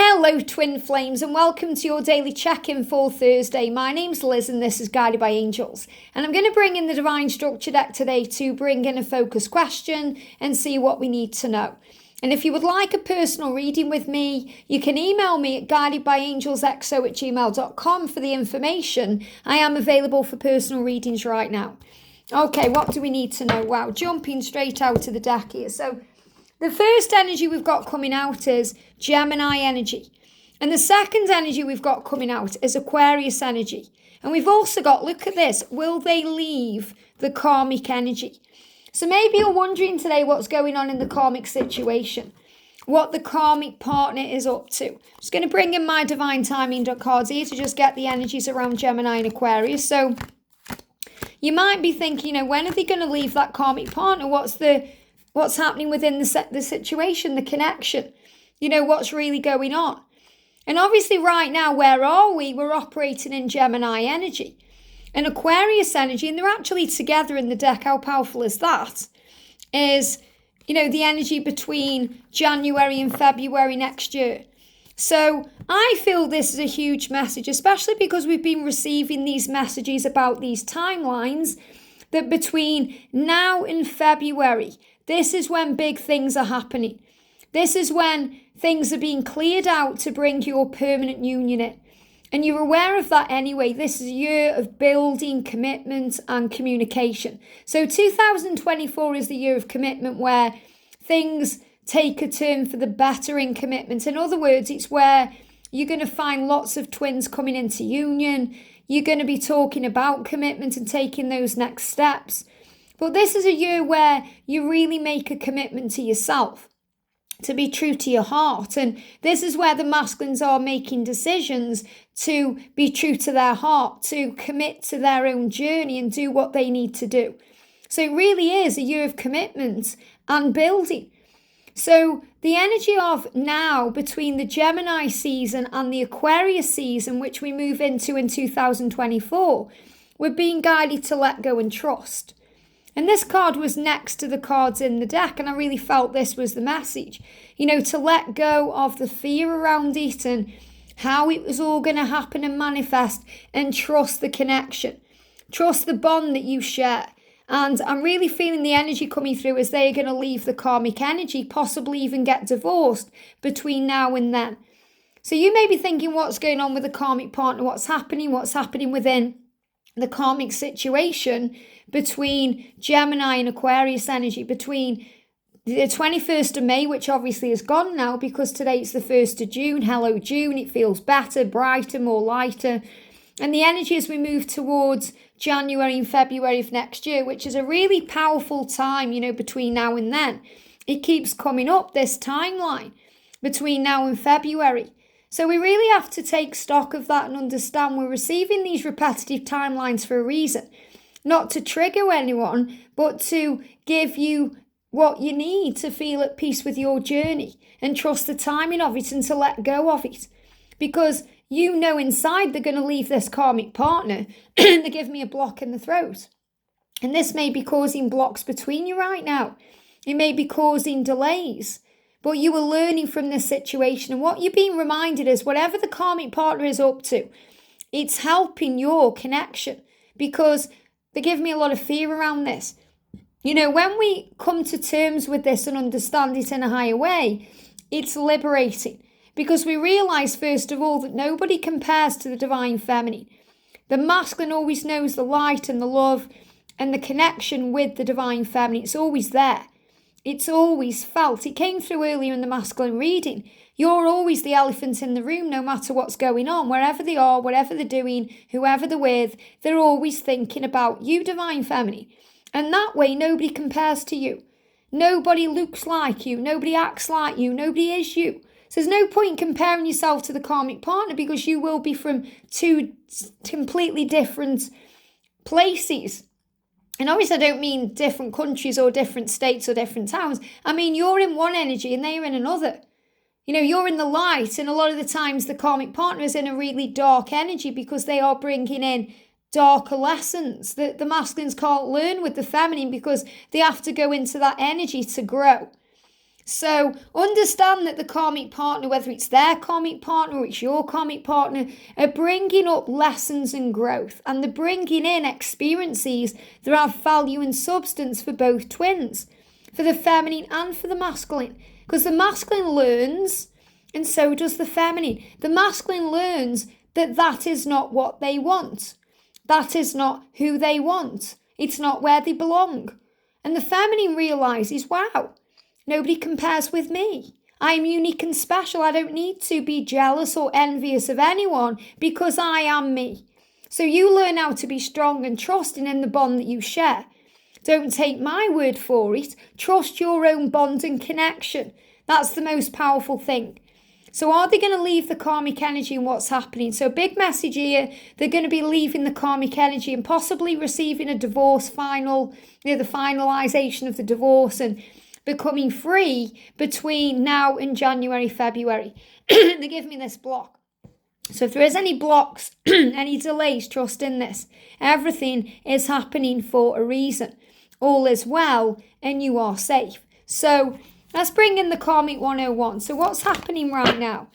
Hello twin flames and welcome to your daily check-in for Thursday. My name's Liz and this is Guided by Angels. And I'm going to bring in the Divine Structure deck today to bring in a focus question and see what we need to know. And if you would like a personal reading with me, you can email me at guidedbyangelsxo@gmail.com for the information. I am available for personal readings right now. Okay, what do we need to know? Wow, jumping straight out to the deck here. So the first energy we've got coming out is Gemini energy. And the second energy we've got coming out is Aquarius energy. And we've also got, look at this, will they leave the karmic energy? So maybe you're wondering today what's going on in the karmic situation, what the karmic partner is up to. I'm just going to bring in my divine timing cards here to just get the energies around Gemini and Aquarius. So you might be thinking, when are they going to leave that karmic partner? What's happening within the situation, the connection? What's really going on? And obviously right now, where are we? We're operating in Gemini energy and Aquarius energy, and they're actually together in the deck. How powerful is that? Is, the energy between January and February next year. So I feel this is a huge message, especially because we've been receiving these messages about these timelines, that between now and February, this is when big things are happening. This is when things are being cleared out to bring your permanent union in. And you're aware of that anyway. This is a year of building, commitment and communication. So 2024 is the year of commitment, where things take a turn for the better in commitment. In other words, it's where you're going to find lots of twins coming into union. You're going to be talking about commitment and taking those next steps. But this is a year where you really make a commitment to yourself, to be true to your heart. And this is where the masculines are making decisions to be true to their heart, to commit to their own journey and do what they need to do. So it really is a year of commitment and building. So the energy of now between the Gemini season and the Aquarius season, which we move into in 2024, we're being guided to let go and trust. And this card was next to the cards in the deck, and I really felt this was the message. To let go of the fear around it and how it was all going to happen and manifest, and trust the connection. Trust the bond that you share. And I'm really feeling the energy coming through as they're going to leave the karmic energy, possibly even get divorced between now and then. So you may be thinking, what's going on with the karmic partner? What's happening within the karmic situation between Gemini and Aquarius energy, between the 21st of May, which obviously is gone now because today it's the 1st of June. Hello, June. It feels better, brighter, more lighter. And the energy as we move towards January and February of next year, which is a really powerful time, between now and then. It keeps coming up, this timeline between now and February. So we really have to take stock of that and understand we're receiving these repetitive timelines for a reason. Not to trigger anyone, but to give you what you need to feel at peace with your journey and trust the timing of it and to let go of it. Because inside they're going to leave this karmic partner and they give me a block in the throat. And this may be causing blocks between you right now. It may be causing delays. But you are learning from this situation. And what you're being reminded is whatever the karmic partner is up to, it's helping your connection. Because they give me a lot of fear around this. When we come to terms with this and understand it in a higher way, it's liberating. Because we realize, first of all, that nobody compares to the divine feminine. The masculine always knows the light and the love and the connection with the divine feminine. It's always there. It's always felt. It came through earlier in the masculine reading. You're always the elephant in the room, no matter what's going on. Wherever they are, whatever they're doing, whoever they're with, they're always thinking about you, divine feminine. And that way, nobody compares to you. Nobody looks like you. Nobody acts like you. Nobody is you. So there's no point in comparing yourself to the karmic partner, because you will be from two completely different places. And obviously I don't mean different countries or different states or different towns. I mean, you're in one energy and they're in another. You're in the light, and a lot of the times the karmic partner is in a really dark energy because they are bringing in darker lessons that the masculines can't learn with the feminine because they have to go into that energy to grow. So understand that the karmic partner, whether it's their karmic partner or it's your karmic partner, are bringing up lessons and growth, and they're bringing in experiences that have value and substance for both twins, for the feminine and for the masculine. Because the masculine learns, and so does the feminine. The masculine learns that that is not what they want. That is not who they want. It's not where they belong. And the feminine realizes, wow, nobody compares with me. I am unique and special. I don't need to be jealous or envious of anyone because I am me. So you learn how to be strong and trusting in the bond that you share. Don't take my word for it. Trust your own bond and connection. That's the most powerful thing. So are they going to leave the karmic energy and what's happening? So big message here, they're going to be leaving the karmic energy and possibly receiving a divorce the finalisation of the divorce and becoming free between now and January, February. They give me this block. So if there is any blocks, any delays, trust in this. Everything is happening for a reason. All is well and you are safe. So let's bring in the Karmic 101. So what's happening right now?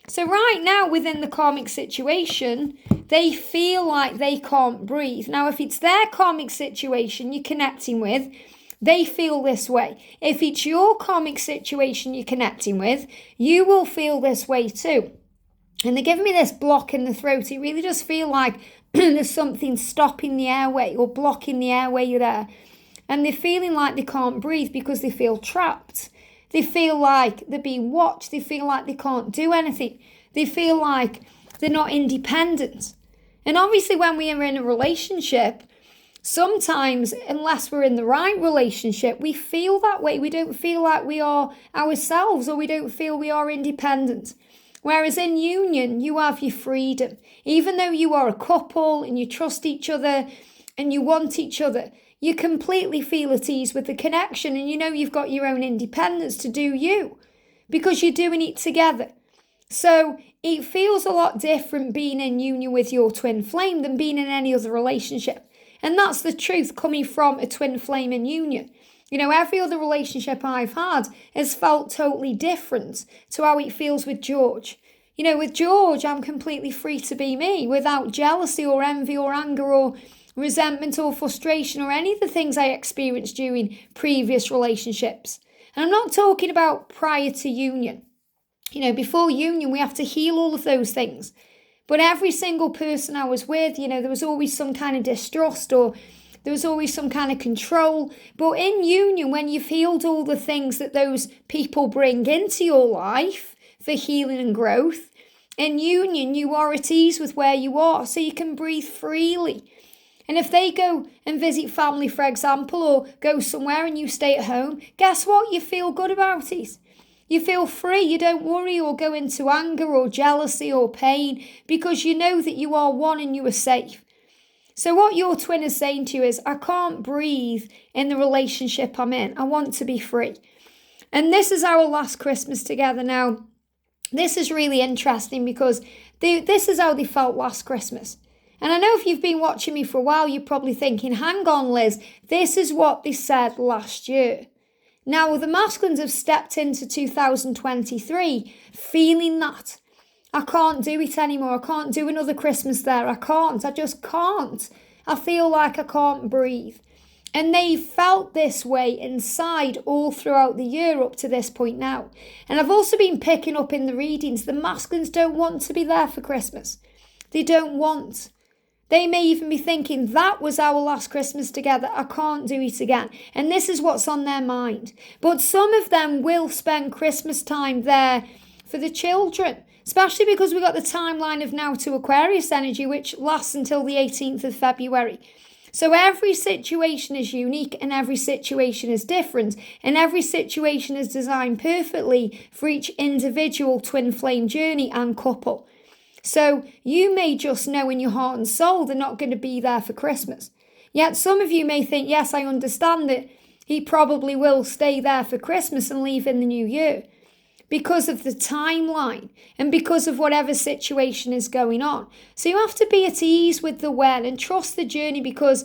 So right now within the karmic situation, they feel like they can't breathe. Now, if it's their karmic situation you're connecting with, they feel this way. If it's your karmic situation you're connecting with, you will feel this way too. And they're giving me this block in the throat. It really does feel like there's something stopping the airway or blocking the airway there. And they're feeling like they can't breathe because they feel trapped. They feel like they're being watched. They feel like they can't do anything. They feel like they're not independent. And obviously when we are in a relationship, sometimes, unless we're in the right relationship, we feel that way. We don't feel like we are ourselves, or we don't feel we are independent. Whereas in union, you have your freedom. Even though you are a couple and you trust each other and you want each other, you completely feel at ease with the connection, and you know you've got your own independence to do you because you're doing it together. So it feels a lot different being in union with your twin flame than being in any other relationship. And that's the truth coming from a twin flame in union. You know, every other relationship I've had has felt totally different to how it feels with George. You know, with George, I'm completely free to be me without jealousy or envy or anger or resentment or frustration or any of the things I experienced during previous relationships. And I'm not talking about prior to union. You know, before union, we have to heal all of those things. But every single person I was with, you know, there was always some kind of distrust or there was always some kind of control. But in union, when you've healed all the things that those people bring into your life for healing and growth, in union, you are at ease with where you are, so you can breathe freely. And if they go and visit family, for example, or go somewhere and you stay at home, guess what? You feel good about it. You feel free. You don't worry or go into anger or jealousy or pain because you know that you are one and you are safe. So what your twin is saying to you is, I can't breathe in the relationship I'm in. I want to be free. And this is our last Christmas together. Now, this is really interesting because this is how they felt last Christmas. And I know if you've been watching me for a while, you're probably thinking, hang on, Liz, this is what they said last year. Now, the masculines have stepped into 2023 feeling that. I can't do it anymore. I can't do another Christmas there. I just can't. I feel like I can't breathe. And they felt this way inside all throughout the year up to this point now. And I've also been picking up in the readings, the masculines don't want to be there for Christmas. They don't want. They may even be thinking, that was our last Christmas together. I can't do it again. And this is what's on their mind. But some of them will spend Christmas time there for the children, especially because we've got the timeline of now to Aquarius energy, which lasts until the 18th of February. So every situation is unique and every situation is different. And every situation is designed perfectly for each individual twin flame journey and couple. So you may just know in your heart and soul they're not going to be there for Christmas. Yet some of you may think, yes, I understand that he probably will stay there for Christmas and leave in the new year because of the timeline and because of whatever situation is going on. So you have to be at ease with the when and trust the journey because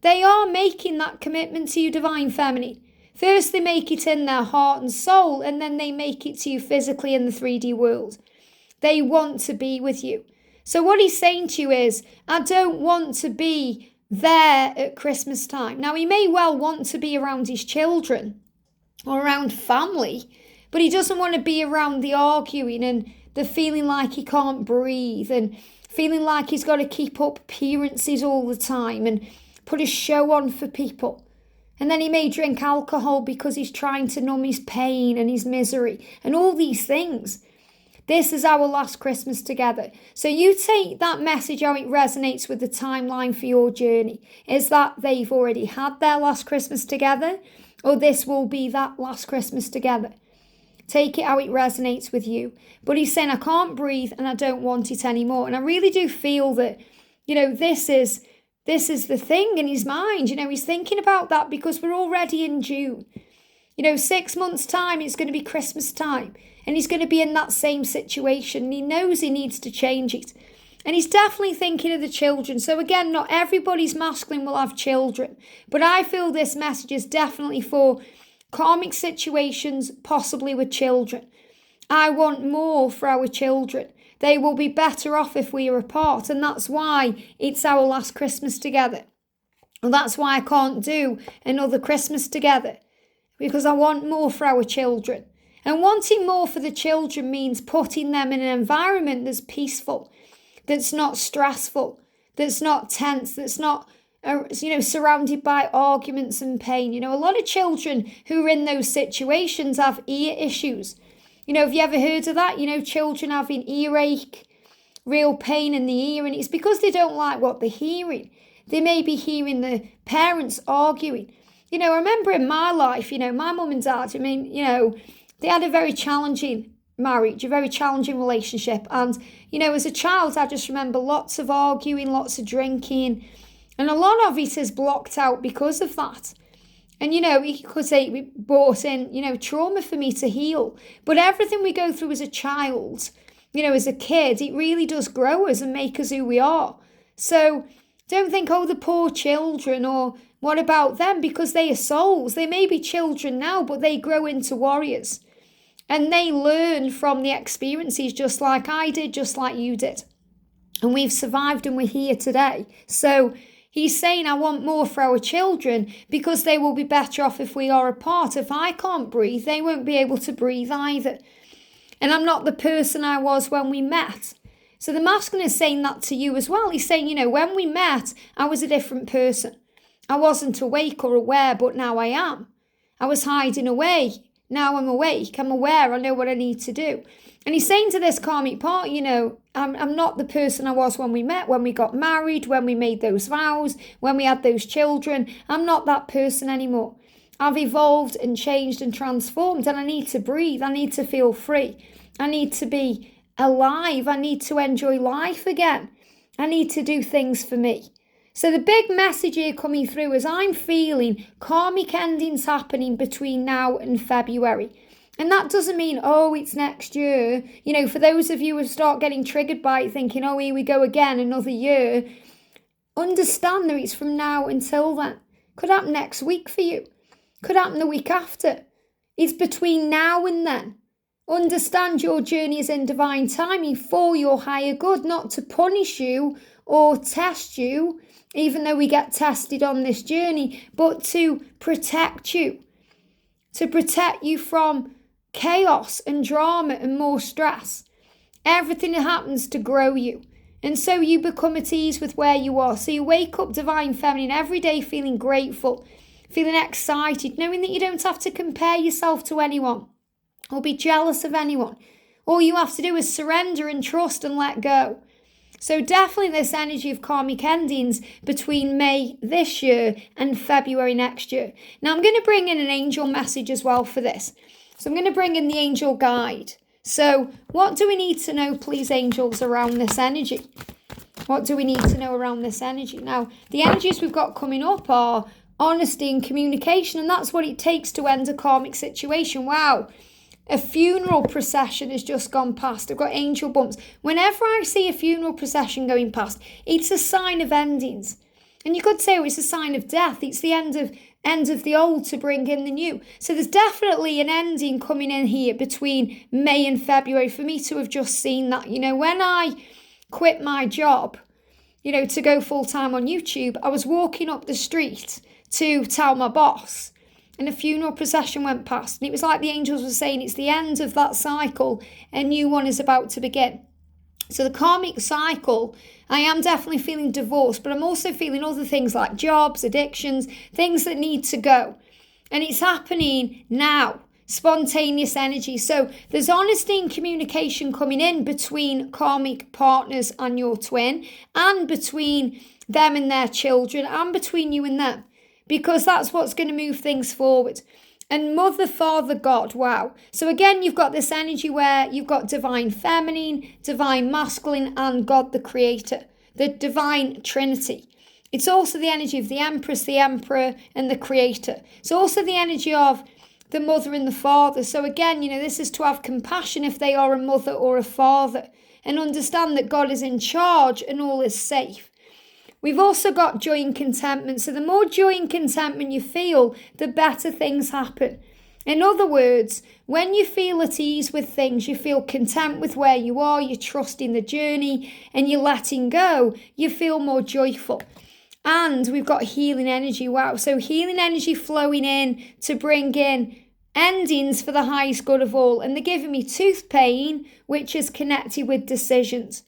they are making that commitment to you, Divine Feminine. First, they make it in their heart and soul, and then they make it to you physically in the 3D world. They want to be with you. So what he's saying to you is, I don't want to be there at Christmas time. Now, he may well want to be around his children or around family, but he doesn't want to be around the arguing and the feeling like he can't breathe and feeling like he's got to keep up appearances all the time and put a show on for people. And then he may drink alcohol because he's trying to numb his pain and his misery and all these things. This is our last Christmas together. So you take that message how it resonates with the timeline for your journey. Is that they've already had their last Christmas together, or this will be that last Christmas together? Take it how it resonates with you. But he's saying, I can't breathe and I don't want it anymore. And I really do feel that, this is the thing in his mind. He's thinking about that because we're already in June. 6 months' time, it's going to be Christmas time. And he's going to be in that same situation. And he knows he needs to change it. And he's definitely thinking of the children. So again, not everybody's masculine will have children. But I feel this message is definitely for karmic situations, possibly with children. I want more for our children. They will be better off if we are apart. And that's why it's our last Christmas together. And that's why I can't do another Christmas together. Because I want more for our children. And wanting more for the children means putting them in an environment that's peaceful, that's not stressful, that's not tense, that's not, surrounded by arguments and pain. A lot of children who are in those situations have ear issues. Have you ever heard of that? Children having earache, real pain in the ear, and it's because they don't like what they're hearing. They may be hearing the parents arguing. I remember in my life, my mum and dad, they had a very challenging marriage, a very challenging relationship. And, as a child, I just remember lots of arguing, lots of drinking. And a lot of it is blocked out because of that. And, you could say it brought in, trauma for me to heal. But everything we go through as a child, as a kid, it really does grow us and make us who we are. So don't think, the poor children, or what about them? Because they are souls. They may be children now, but they grow into warriors. And they learn from the experiences just like I did, just like you did. And we've survived and we're here today. So he's saying, I want more for our children because they will be better off if we are apart. If I can't breathe, they won't be able to breathe either. And I'm not the person I was when we met. So the masculine is saying that to you as well. He's saying, when we met, I was a different person. I wasn't awake or aware, but now I am. I was hiding away. Now I'm awake, I'm aware, I know what I need to do. And he's saying to this karmic part, I'm not the person I was when we met, when we got married, when we made those vows, when we had those children. I'm not that person anymore. I've evolved and changed and transformed, and I need to breathe. I need to feel free. I need to be alive. I need to enjoy life again. I need to do things for me. So the big message here coming through is I'm feeling karmic endings happening between now and February. And that doesn't mean, it's next year. For those of you who start getting triggered by it, thinking, here we go again, another year. Understand that it's from now until then. Could happen next week for you. Could happen the week after. It's between now and then. Understand your journey is in divine timing for your higher good, not to punish you or test you, even though we get tested on this journey, but to protect you from chaos and drama and more stress. Everything that happens to grow you. And so you become at ease with where you are. So you wake up divine feminine every day feeling grateful, feeling excited, knowing that you don't have to compare yourself to anyone or be jealous of anyone. All you have to do is surrender and trust and let go. So definitely this energy of karmic endings between May this year and February next year. Now I'm going to bring in an angel message as well for this. So I'm going to bring in the angel guide. So what do we need to know, please, angels, around this energy? What do we need to know around this energy? Now, the energies we've got coming up are honesty and communication, and that's what it takes to end a karmic situation. Wow. A funeral procession has just gone past. I've got angel bumps. Whenever I see a funeral procession going past, it's a sign of endings. And you could say, it's a sign of death. It's the end of end of the old to bring in the new. So there's definitely an ending coming in here between May and February for me to have just seen that. When I quit my job, to go full-time on YouTube, I was walking up the street to tell my boss, and a funeral procession went past, and it was like the angels were saying it's the end of that cycle, a new one is about to begin. So the karmic cycle, I am definitely feeling divorce, but I'm also feeling other things like jobs, addictions, things that need to go. And it's happening now, spontaneous energy. So there's honesty and communication coming in between karmic partners and your twin, and between them and their children, and between you and them, because that's what's going to move things forward. And Mother, Father, God, wow. So again, you've got this energy where you've got divine feminine, divine masculine, and God the Creator, the divine Trinity. It's also the energy of the Empress, the Emperor, and the Creator. It's also the energy of the mother and the father. So again, this is to have compassion if they are a mother or a father, and understand that God is in charge and all is safe. We've also got joy and contentment. So the more joy and contentment you feel, the better things happen. In other words, when you feel at ease with things, you feel content with where you are, you're trusting the journey, and you're letting go, you feel more joyful. And we've got healing energy. Wow. So healing energy flowing in to bring in endings for the highest good of all. And they're giving me tooth pain, which is connected with decisions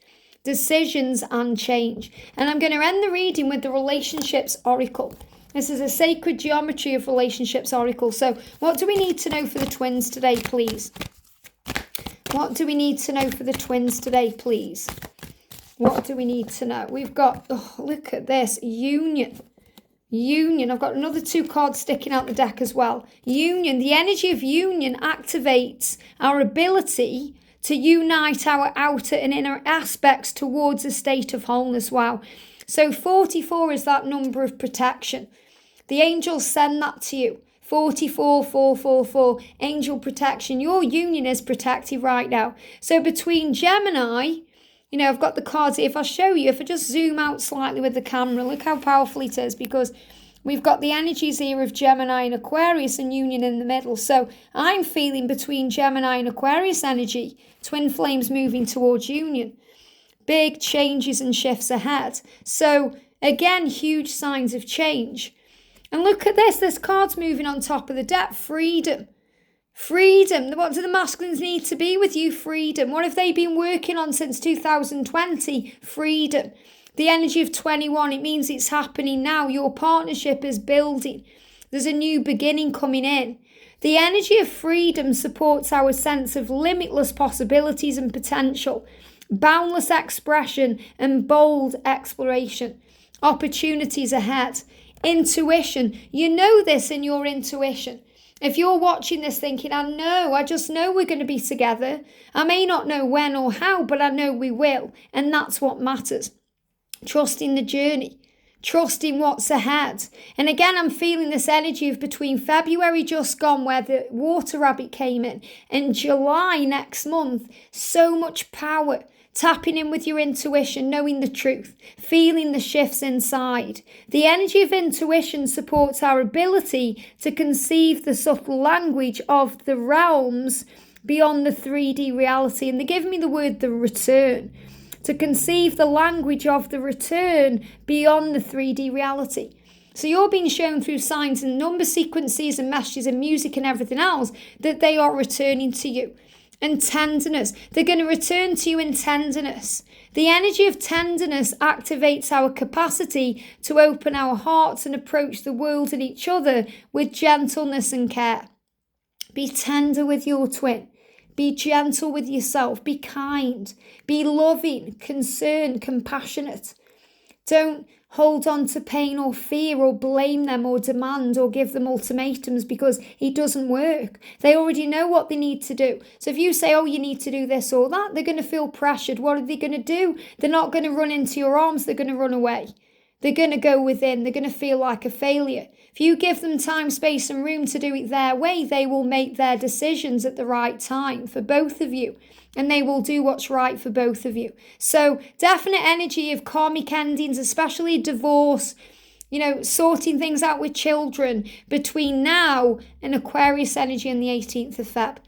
and change. And I'm going to end the reading with the relationships oracle. This is a sacred geometry of relationships oracle. So what do we need to know for the twins today, please? What do we need to know for the twins today, please? What do we need to know? We've got, look at this, union. I've got another 2 cards sticking out the deck as well. Union, the energy of union activates our ability to unite our outer and inner aspects towards a state of wholeness. Wow. So 44 is that number of protection. The angels send that to you. 44, 444, angel protection. Your union is protected right now. So between Gemini, I've got the cards here. If I show you, if I just zoom out slightly with the camera, look how powerful it is, because we've got the energies here of Gemini and Aquarius and union in the middle. So I'm feeling between Gemini and Aquarius energy, twin flames moving towards union. Big changes and shifts ahead. So again, huge signs of change. And look at this card's moving on top of the deck. Freedom. What do the masculines need to be with you? Freedom. What have they been working on since 2020? Freedom. The energy of 21, it means it's happening now. Your partnership is building. There's a new beginning coming in. The energy of freedom supports our sense of limitless possibilities and potential, boundless expression and bold exploration, opportunities ahead. Intuition. You know this in your intuition. If you're watching this thinking, I just know we're going to be together. I may not know when or how, but I know we will. And that's what matters. Trusting the journey. Trusting what's ahead. And again, I'm feeling this energy of between February just gone, where the water rabbit came in, and July next month. So much power. Tapping in with your intuition, knowing the truth, feeling the shifts inside. The energy of intuition supports our ability to conceive the subtle language of the realms beyond the 3D reality. And they give me the word the return. To conceive the language of the return beyond the 3D reality. So you're being shown through signs and number sequences and messages and music and everything else that they are returning to you. And tenderness. They're going to return to you in tenderness. The energy of tenderness activates our capacity to open our hearts and approach the world and each other with gentleness and care. Be tender with your twin. Be gentle with yourself. Be kind. Be loving, concerned, compassionate. Don't hold on to pain or fear or blame them or demand or give them ultimatums, because it doesn't work. They already know what they need to do. So if you say, you need to do this or that, they're going to feel pressured. What are they going to do? They're not going to run into your arms. They're going to run away. They're going to go within. They're going to feel like a failure. If you give them time, space and room to do it their way, they will make their decisions at the right time for both of you. And they will do what's right for both of you. So definite energy of karmic endings, especially divorce, sorting things out with children between now and Aquarius energy on the 18th of Feb.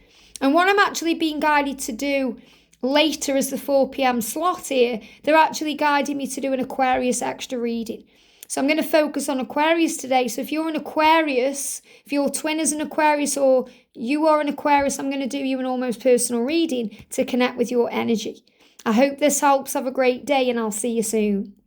And what I'm actually being guided to do later as the 4 p.m. slot here, they're actually guiding me to do an Aquarius extra reading. So I'm going to focus on Aquarius today. So if you're an Aquarius, if your twin is an Aquarius or you are an Aquarius, I'm going to do you an almost personal reading to connect with your energy. I hope this helps. Have a great day and I'll see you soon.